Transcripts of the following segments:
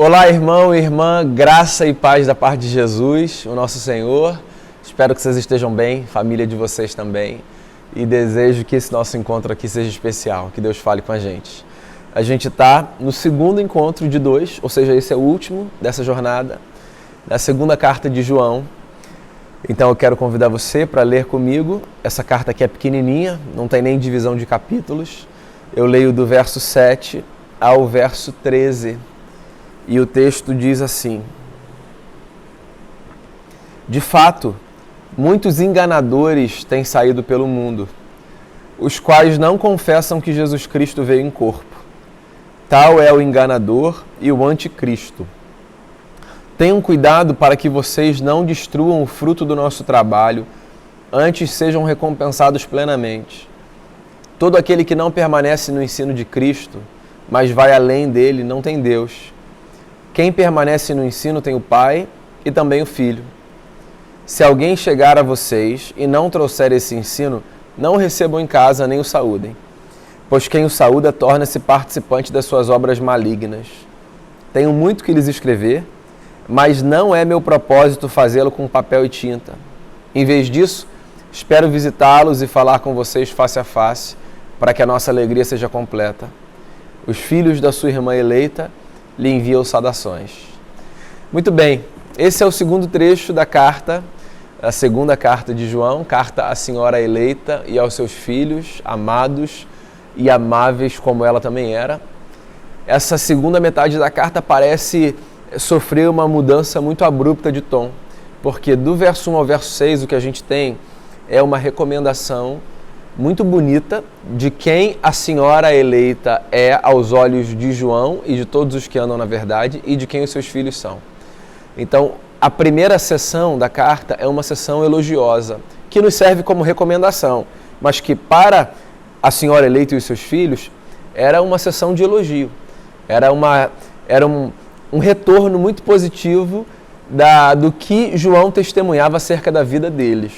Olá, irmão e irmã, graça e paz da parte de Jesus, o nosso Senhor. Espero que vocês estejam bem, família de vocês também. E desejo que esse nosso encontro aqui seja especial, que Deus fale com a gente. A gente está no segundo encontro de 2, ou seja, esse é o último dessa jornada, da segunda carta de João. Então eu quero convidar você para ler comigo. Essa carta aqui é pequenininha, não tem nem divisão de capítulos. Eu leio do verso 7 ao verso 13. E o texto diz assim: De fato, muitos enganadores têm saído pelo mundo, os quais não confessam que Jesus Cristo veio em corpo. Tal é o enganador e o anticristo. Tenham cuidado para que vocês não destruam o fruto do nosso trabalho, antes sejam recompensados plenamente. Todo aquele que não permanece no ensino de Cristo, mas vai além dele, não tem Deus. Quem permanece no ensino tem o Pai e também o Filho. Se alguém chegar a vocês e não trouxer esse ensino, não o recebam em casa nem o saúdem, pois quem o saúda torna-se participante das suas obras malignas. Tenho muito que lhes escrever, mas não é meu propósito fazê-lo com papel e tinta. Em vez disso, espero visitá-los e falar com vocês face a face, para que a nossa alegria seja completa. Os filhos da sua irmã eleita lhe enviam saudações. Muito bem, esse é o segundo trecho da carta, a segunda carta de João, carta à senhora eleita e aos seus filhos, amados e amáveis como ela também era. Essa segunda metade da carta parece sofrer uma mudança muito abrupta de tom, porque do verso 1 ao verso 6 o que a gente tem é uma recomendação muito bonita de quem a senhora eleita é aos olhos de João e de todos os que andam na verdade e de quem os seus filhos são. Então, a primeira sessão da carta é uma sessão elogiosa, que nos serve como recomendação, mas que para a senhora eleita e os seus filhos era uma sessão de elogio. Era um retorno muito positivo do que João testemunhava acerca da vida deles.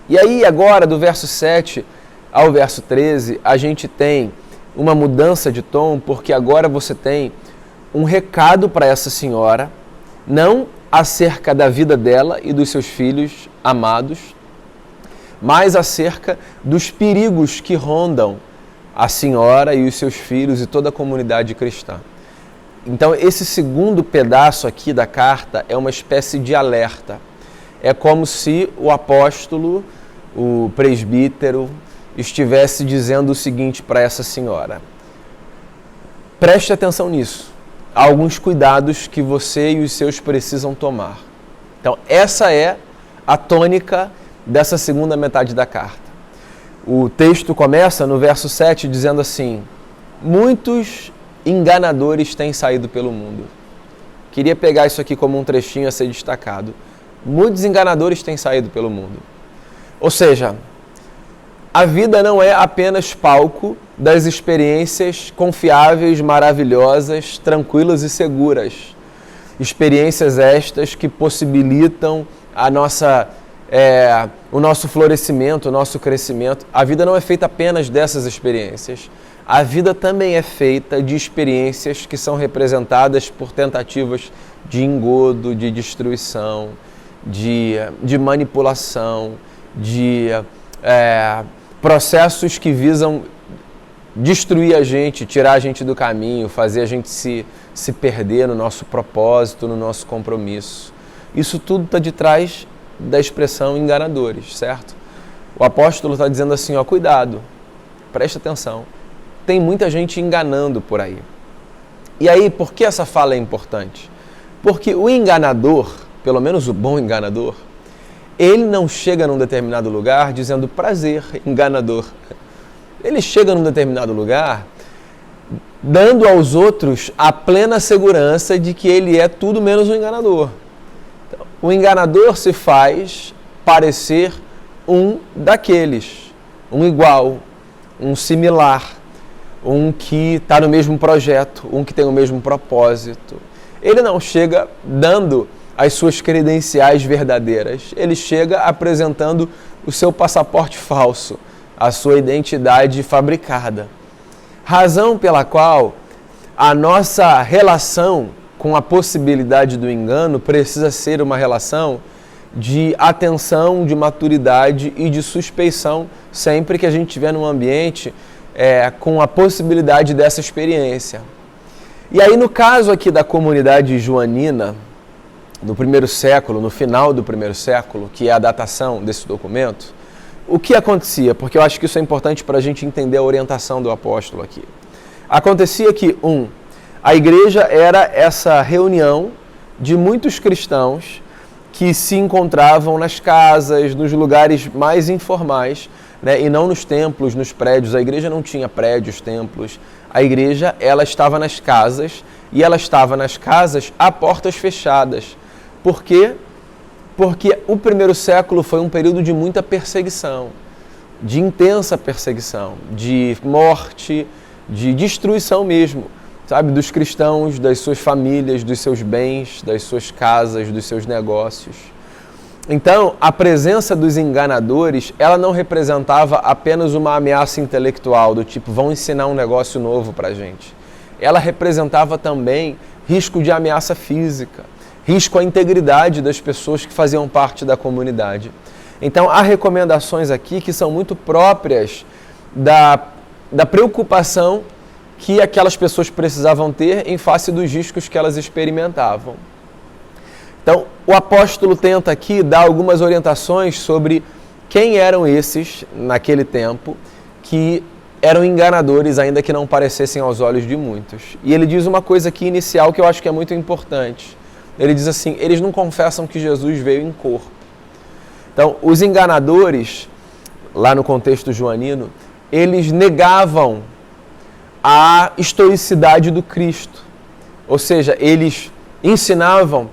E aí agora, do verso 7 ao verso 13, a gente tem uma mudança de tom, porque agora você tem um recado para essa senhora, não acerca da vida dela e dos seus filhos amados, mas acerca dos perigos que rondam a senhora e os seus filhos e toda a comunidade cristã. Então, esse segundo pedaço aqui da carta é uma espécie de alerta. É como se o apóstolo, o presbítero, estivesse dizendo o seguinte para essa senhora: preste atenção nisso. Há alguns cuidados que você e os seus precisam tomar. Então, essa é a tônica dessa segunda metade da carta. O texto começa no verso 7 dizendo assim: muitos enganadores têm saído pelo mundo. Queria pegar isso aqui como um trechinho a ser destacado. Muitos enganadores têm saído pelo mundo. Ou seja, a vida não é apenas palco das experiências confiáveis, maravilhosas, tranquilas e seguras. Experiências estas que possibilitam o nosso florescimento, o nosso crescimento. A vida não é feita apenas dessas experiências. A vida também é feita de experiências que são representadas por tentativas de engodo, de destruição, de manipulação, de processos que visam destruir a gente, tirar a gente do caminho, fazer a gente se perder no nosso propósito, no nosso compromisso. Isso tudo está de trás da expressão enganadores, certo? O apóstolo está dizendo assim, cuidado, preste atenção. Tem muita gente enganando por aí. E aí, por que essa fala é importante? Porque o enganador, pelo menos o bom enganador, ele não chega num determinado lugar dizendo prazer, enganador. Ele chega num determinado lugar dando aos outros a plena segurança de que ele é tudo menos um enganador. Então, o enganador se faz parecer um daqueles, um igual, um similar, um que está no mesmo projeto, um que tem o mesmo propósito. Ele não chega dando as suas credenciais verdadeiras. Ele chega apresentando o seu passaporte falso, a sua identidade fabricada. Razão pela qual a nossa relação com a possibilidade do engano precisa ser uma relação de atenção, de maturidade e de suspeição sempre que a gente estiver num ambiente com a possibilidade dessa experiência. E aí, no caso aqui da comunidade joanina, no primeiro século, no final do primeiro século, que é a datação desse documento, o que acontecia? Porque eu acho que isso é importante para a gente entender a orientação do apóstolo aqui. Acontecia que, a igreja era essa reunião de muitos cristãos que se encontravam nas casas, nos lugares mais informais, né, e não nos templos, nos prédios. A igreja não tinha prédios, templos. A igreja, ela estava nas casas, e ela estava nas casas a portas fechadas. Por quê? Porque o primeiro século foi um período de muita perseguição, de intensa perseguição, de morte, de destruição mesmo, sabe, dos cristãos, das suas famílias, dos seus bens, das suas casas, dos seus negócios. Então, a presença dos enganadores, ela não representava apenas uma ameaça intelectual, do tipo, vão ensinar um negócio novo para a gente. Ela representava também risco de ameaça física, risco à integridade das pessoas que faziam parte da comunidade. Então, há recomendações aqui que são muito próprias da preocupação que aquelas pessoas precisavam ter em face dos riscos que elas experimentavam. Então, o apóstolo tenta aqui dar algumas orientações sobre quem eram esses, naquele tempo, que eram enganadores, ainda que não parecessem aos olhos de muitos. E ele diz uma coisa aqui inicial que eu acho que é muito importante. Ele diz assim, eles não confessam que Jesus veio em corpo. Então, os enganadores, lá no contexto joanino, eles negavam a historicidade do Cristo. Ou seja, eles ensinavam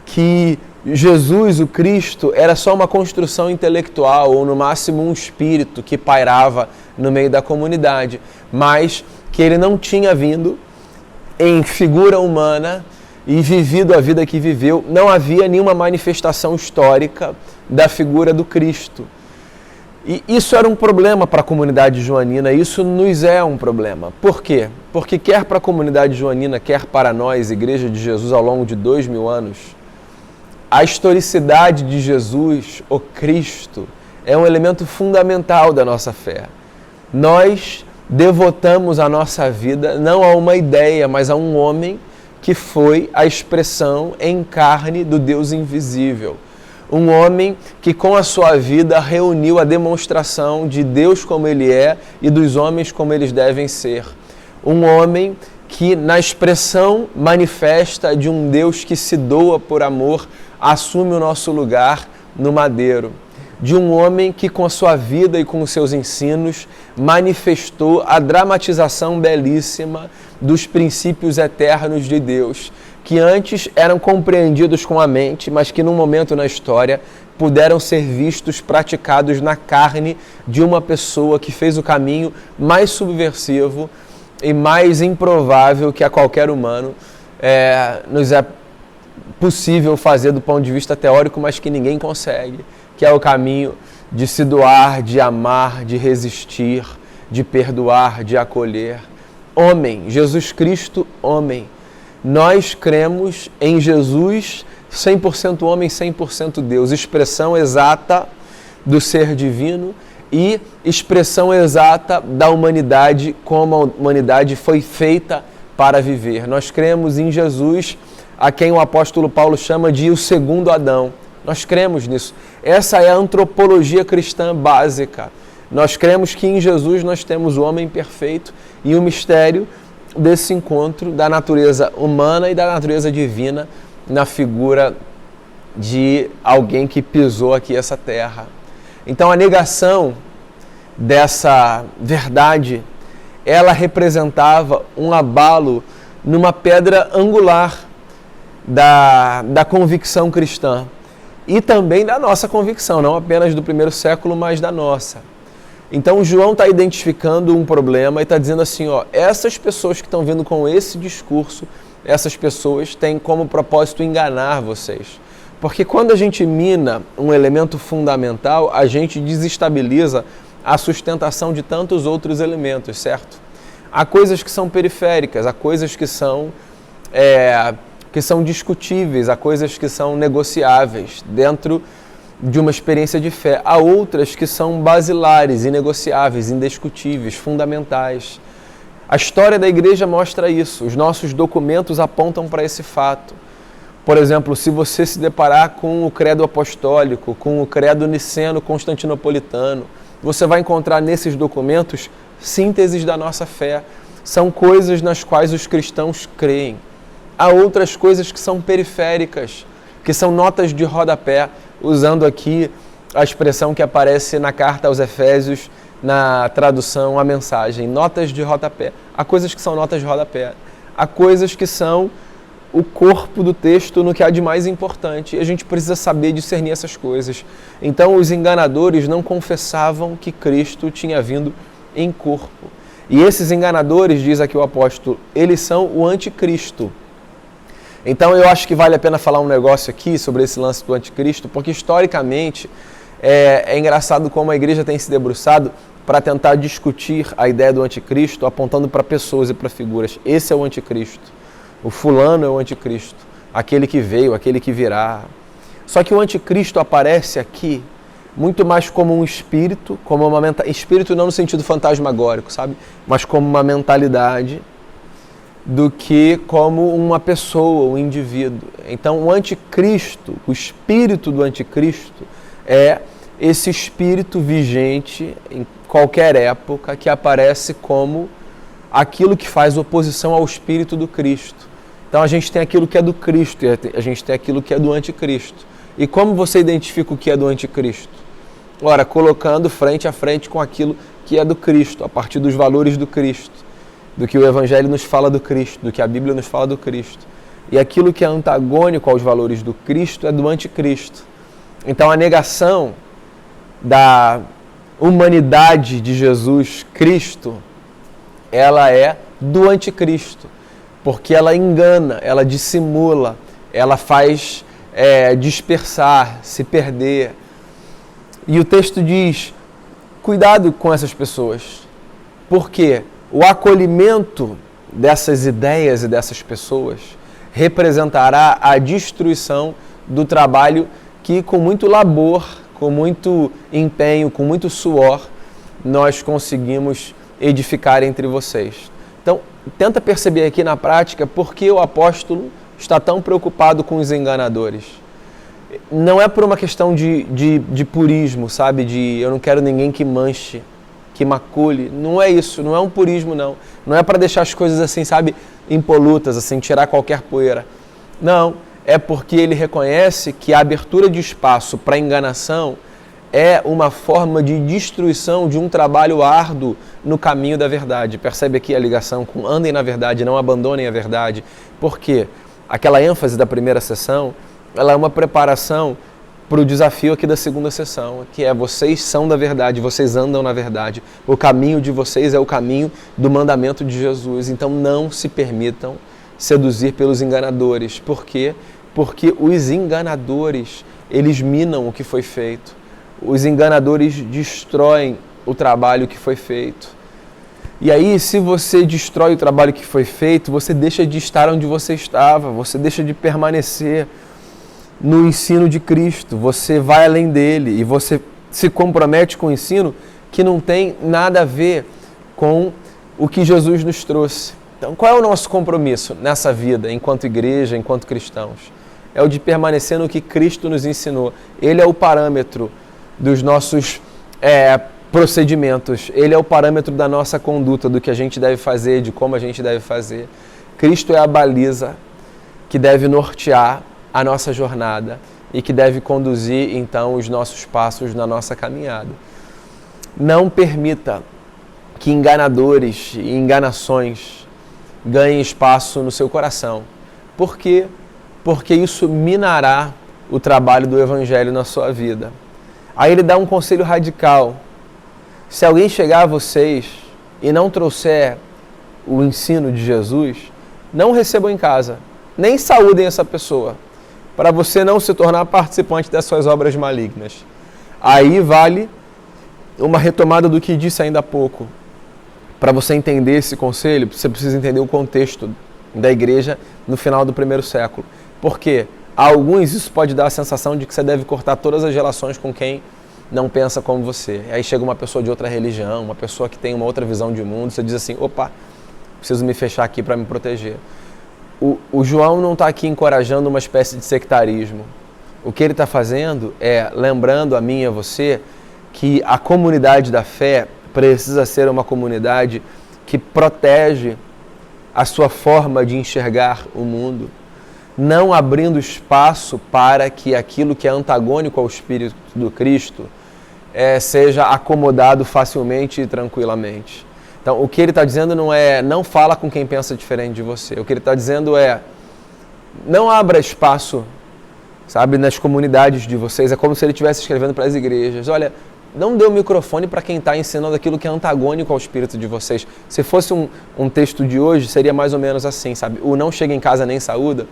que Jesus, o Cristo, era só uma construção intelectual ou no máximo um espírito que pairava no meio da comunidade, mas que ele não tinha vindo em figura humana e vivido a vida que viveu. Não havia nenhuma manifestação histórica da figura do Cristo. E isso era um problema para a comunidade joanina, isso nos é um problema. Por quê? Porque quer para a comunidade joanina, quer para nós, Igreja de Jesus, ao longo de 2000 anos, a historicidade de Jesus, o Cristo, é um elemento fundamental da nossa fé. Nós devotamos a nossa vida não a uma ideia, mas a um homem que foi a expressão em carne do Deus invisível. Um homem que com a sua vida reuniu a demonstração de Deus como Ele é e dos homens como eles devem ser. Um homem que na expressão manifesta de um Deus que se doa por amor, assume o nosso lugar no madeiro. De um homem que com a sua vida e com os seus ensinos manifestou a dramatização belíssima dos princípios eternos de Deus, que antes eram compreendidos com a mente, mas que num momento na história puderam ser vistos, praticados na carne de uma pessoa que fez o caminho mais subversivo e mais improvável que a qualquer humano nos é possível fazer do ponto de vista teórico, mas que ninguém consegue, que é o caminho de se doar, de amar, de resistir, de perdoar, de acolher. Homem, Jesus Cristo, homem. Nós cremos em Jesus 100% homem, 100% Deus, expressão exata do ser divino e expressão exata da humanidade, como a humanidade foi feita para viver. Nós cremos em Jesus, a quem o apóstolo Paulo chama de o segundo Adão. Nós cremos nisso. Essa é a antropologia cristã básica. Nós cremos que em Jesus nós temos o homem perfeito e o mistério desse encontro da natureza humana e da natureza divina na figura de alguém que pisou aqui essa terra. Então a negação dessa verdade, ela representava um abalo numa pedra angular da convicção cristã e também da nossa convicção, não apenas do primeiro século, mas da nossa. Então, João está identificando um problema e está dizendo assim, essas pessoas que estão vindo com esse discurso, essas pessoas têm como propósito enganar vocês. Porque quando a gente mina um elemento fundamental, a gente desestabiliza a sustentação de tantos outros elementos, certo? Há coisas que são periféricas, há coisas que são que são discutíveis, há coisas que são negociáveis dentro de uma experiência de fé. Há outras que são basilares, inegociáveis, indiscutíveis, fundamentais. A história da igreja mostra isso, os nossos documentos apontam para esse fato. Por exemplo, se você se deparar com o credo apostólico, com o credo niceno-constantinopolitano, você vai encontrar nesses documentos sínteses da nossa fé. São coisas nas quais os cristãos creem. Há outras coisas que são periféricas, que são notas de rodapé, usando aqui a expressão que aparece na carta aos Efésios, na tradução A Mensagem, notas de rodapé. Há coisas que são notas de rodapé, há coisas que são o corpo do texto no que há de mais importante. E a gente precisa saber discernir essas coisas. Então, os enganadores não confessavam que Cristo tinha vindo em corpo. E esses enganadores, diz aqui o apóstolo, eles são o anticristo. Então, eu acho que vale a pena falar um negócio aqui sobre esse lance do anticristo, porque historicamente é engraçado como a igreja tem se debruçado para tentar discutir a ideia do anticristo, apontando para pessoas e para figuras. Esse é o anticristo. O fulano é o anticristo. Aquele que veio, aquele que virá. Só que o anticristo aparece aqui muito mais como um espírito, espírito não no sentido fantasmagórico, sabe? Mas como uma mentalidade, do que como uma pessoa, um indivíduo. Então, o anticristo, o espírito do anticristo, é esse espírito vigente em qualquer época que aparece como aquilo que faz oposição ao espírito do Cristo. Então, a gente tem aquilo que é do Cristo e a gente tem aquilo que é do anticristo. E como você identifica o que é do anticristo? Ora, colocando frente a frente com aquilo que é do Cristo, a partir dos valores do Cristo, do que o Evangelho nos fala do Cristo, do que a Bíblia nos fala do Cristo. E aquilo que é antagônico aos valores do Cristo é do anticristo. Então, a negação da humanidade de Jesus Cristo, ela é do anticristo, porque ela engana, ela dissimula, ela faz dispersar, se perder. E o texto diz, cuidado com essas pessoas, porque o acolhimento dessas ideias e dessas pessoas representará a destruição do trabalho que, com muito labor, com muito empenho, com muito suor, nós conseguimos edificar entre vocês. Então, tenta perceber aqui na prática por que o apóstolo está tão preocupado com os enganadores. Não é por uma questão de purismo, sabe? De eu não quero ninguém que manche, que macule. Não é isso, não é um purismo, não. Não é para deixar as coisas assim, sabe, impolutas, assim, tirar qualquer poeira. Não, é porque ele reconhece que a abertura de espaço para enganação é uma forma de destruição de um trabalho árduo no caminho da verdade. Percebe aqui a ligação com andem na verdade, não abandonem a verdade. Por quê? Aquela ênfase da primeira sessão, ela é uma preparação para o desafio aqui da segunda sessão, que é vocês são da verdade, vocês andam na verdade. O caminho de vocês é o caminho do mandamento de Jesus. Então não se permitam seduzir pelos enganadores. Por quê? Porque os enganadores, eles minam o que foi feito. Os enganadores destroem o trabalho que foi feito. E aí, se você destrói o trabalho que foi feito, você deixa de estar onde você estava, você deixa de permanecer no ensino de Cristo, você vai além dele e você se compromete com o ensino que não tem nada a ver com o que Jesus nos trouxe. Então, qual é o nosso compromisso nessa vida, enquanto igreja, enquanto cristãos? É o de permanecer no que Cristo nos ensinou. Ele é o parâmetro dos nossos procedimentos, ele é o parâmetro da nossa conduta, do que a gente deve fazer, de como a gente deve fazer. Cristo é a baliza que deve nortear a nossa jornada e que deve conduzir, então, os nossos passos na nossa caminhada. Não permita que enganadores e enganações ganhem espaço no seu coração. Por quê? Porque isso minará o trabalho do Evangelho na sua vida. Aí ele dá um conselho radical. Se alguém chegar a vocês e não trouxer o ensino de Jesus, não recebam em casa, nem saúdem essa pessoa, para você não se tornar participante das suas obras malignas. Aí vale uma retomada do que disse ainda há pouco. Para você entender esse conselho, você precisa entender o contexto da igreja no final do primeiro século. Por quê? A alguns isso pode dar a sensação de que você deve cortar todas as relações com quem não pensa como você. Aí chega uma pessoa de outra religião, uma pessoa que tem uma outra visão de mundo, você diz assim, opa, preciso me fechar aqui para me proteger. O João não está aqui encorajando uma espécie de sectarismo. O que ele está fazendo é lembrando a mim e a você que a comunidade da fé precisa ser uma comunidade que protege a sua forma de enxergar o mundo, não abrindo espaço para que aquilo que é antagônico ao Espírito do Cristo seja acomodado facilmente e tranquilamente. Então, o que ele está dizendo não fala com quem pensa diferente de você. O que ele está dizendo não abra espaço, sabe, nas comunidades de vocês. É como se ele estivesse escrevendo para as igrejas. Olha, não dê o microfone para quem está ensinando aquilo que é antagônico ao espírito de vocês. Se fosse um texto de hoje, seria mais ou menos assim, sabe? O não chega em casa nem saúda.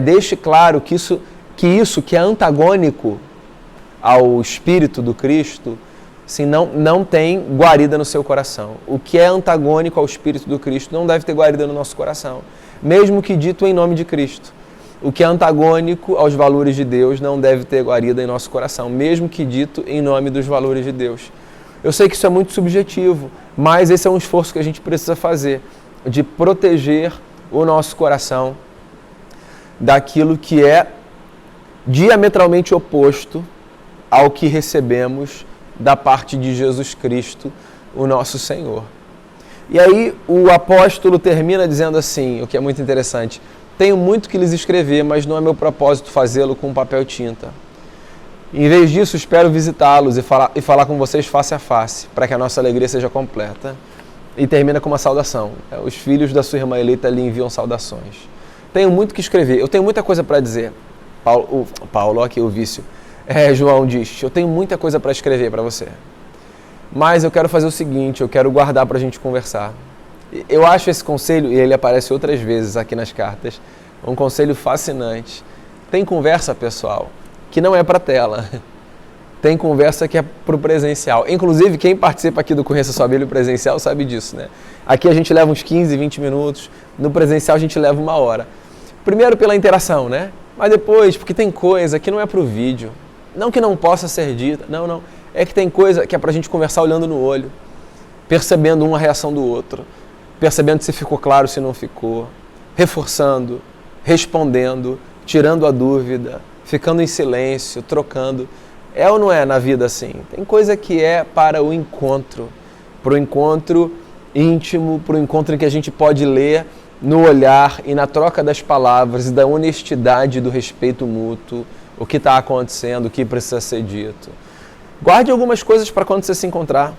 Deixe claro que isso que é antagônico ao espírito do Cristo, assim, não tem guarida no seu coração. O que é antagônico ao Espírito do Cristo não deve ter guarida no nosso coração, mesmo que dito em nome de Cristo. O que é antagônico aos valores de Deus não deve ter guarida em nosso coração, mesmo que dito em nome dos valores de Deus. Eu sei que isso é muito subjetivo, mas esse é um esforço que a gente precisa fazer, de proteger o nosso coração daquilo que é diametralmente oposto ao que recebemos da parte de Jesus Cristo, o nosso Senhor. E aí o apóstolo termina dizendo assim, o que é muito interessante, tenho muito que lhes escrever, mas não é meu propósito fazê-lo com papel e tinta. Em vez disso, espero visitá-los e falar com vocês face a face, para que a nossa alegria seja completa. E termina com uma saudação. Os filhos da sua irmã eleita lhe enviam saudações. Tenho muito que escrever, eu tenho muita coisa para dizer. Paulo, aqui o vício. João diz, eu tenho muita coisa para escrever para você, mas eu quero fazer o seguinte, eu quero guardar para a gente conversar. Eu acho esse conselho, e ele aparece outras vezes aqui nas cartas, um conselho fascinante. Tem conversa, pessoal, que não é para tela, tem conversa que é para o presencial. Inclusive, quem participa aqui do Conheça Sua Bíblia presencial sabe disso, né? Aqui a gente leva uns 15, 20 minutos, no presencial a gente leva 1 hora. Primeiro pela interação, né? Mas depois, porque tem coisa que não é para o vídeo. Não que não possa ser dita, não. É que tem coisa que é pra gente conversar olhando no olho, percebendo uma reação do outro, percebendo se ficou claro, se não ficou, reforçando, respondendo, tirando a dúvida, ficando em silêncio, trocando. É ou não é na vida assim? Tem coisa que é para o encontro íntimo, para o encontro em que a gente pode ler no olhar e na troca das palavras e da honestidade e do respeito mútuo, o que está acontecendo, o que precisa ser dito. Guarde algumas coisas para quando você se encontrar.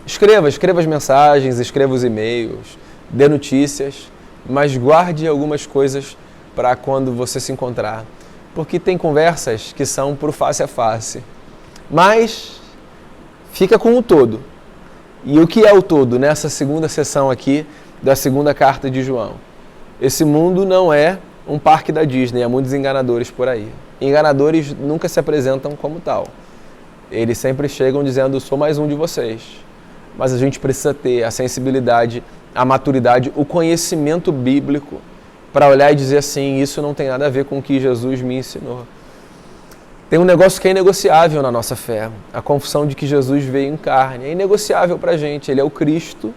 Escreva as mensagens, escreva os e-mails, dê notícias, mas guarde algumas coisas para quando você se encontrar. Porque tem conversas que são por face a face. Mas fica com o todo. E o que é o todo nessa segunda sessão aqui da segunda carta de João? Esse mundo não é um parque da Disney, há muitos enganadores por aí. Enganadores nunca se apresentam como tal. Eles sempre chegam dizendo, sou mais um de vocês. Mas a gente precisa ter a sensibilidade, a maturidade, o conhecimento bíblico para olhar e dizer assim, isso não tem nada a ver com o que Jesus me ensinou. Tem um negócio que é inegociável na nossa fé, a confissão de que Jesus veio em carne. É inegociável para a gente, ele é o Cristo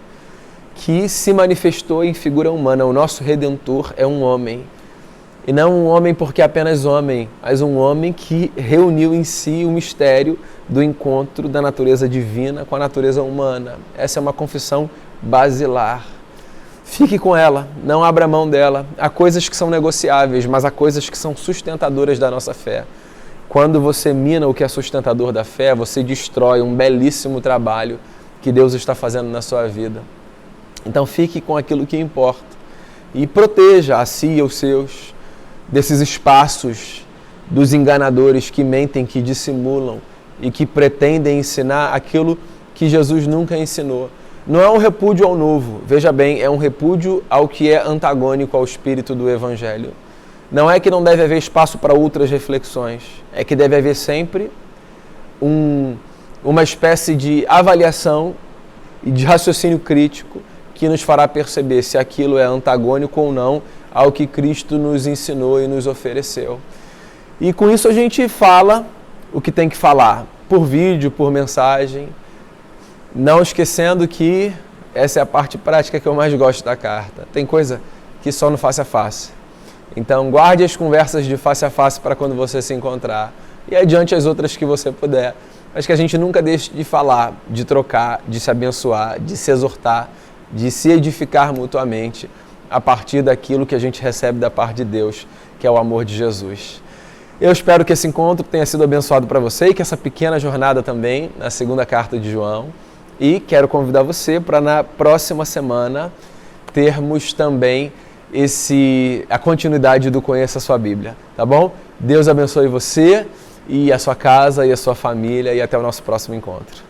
que se manifestou em figura humana. O nosso Redentor é um homem. E não um homem porque é apenas homem, mas um homem que reuniu em si o mistério do encontro da natureza divina com a natureza humana. Essa é uma confissão basilar. Fique com ela, não abra mão dela. Há coisas que são negociáveis, mas há coisas que são sustentadoras da nossa fé. Quando você mina o que é sustentador da fé, você destrói um belíssimo trabalho que Deus está fazendo na sua vida. Então fique com aquilo que importa e proteja a si e aos seus desses espaços dos enganadores que mentem, que dissimulam e que pretendem ensinar aquilo que Jesus nunca ensinou. Não é um repúdio ao novo, veja bem, é um repúdio ao que é antagônico ao espírito do Evangelho. Não é que não deve haver espaço para outras reflexões, é que deve haver sempre uma espécie de avaliação e de raciocínio crítico que nos fará perceber se aquilo é antagônico ou não ao que Cristo nos ensinou e nos ofereceu. E com isso a gente fala o que tem que falar, por vídeo, por mensagem, não esquecendo que essa é a parte prática que eu mais gosto da carta. Tem coisa que só no face a face. Então guarde as conversas de face a face para quando você se encontrar e adiante as outras que você puder. Mas que a gente nunca deixe de falar, de trocar, de se abençoar, de se exortar, de se edificar mutuamente a partir daquilo que a gente recebe da parte de Deus, que é o amor de Jesus. Eu espero que esse encontro tenha sido abençoado para você e que essa pequena jornada também, na segunda carta de João. E quero convidar você para na próxima semana termos também a continuidade do Conheça a Sua Bíblia, tá bom? Deus abençoe você e a sua casa e a sua família e até o nosso próximo encontro.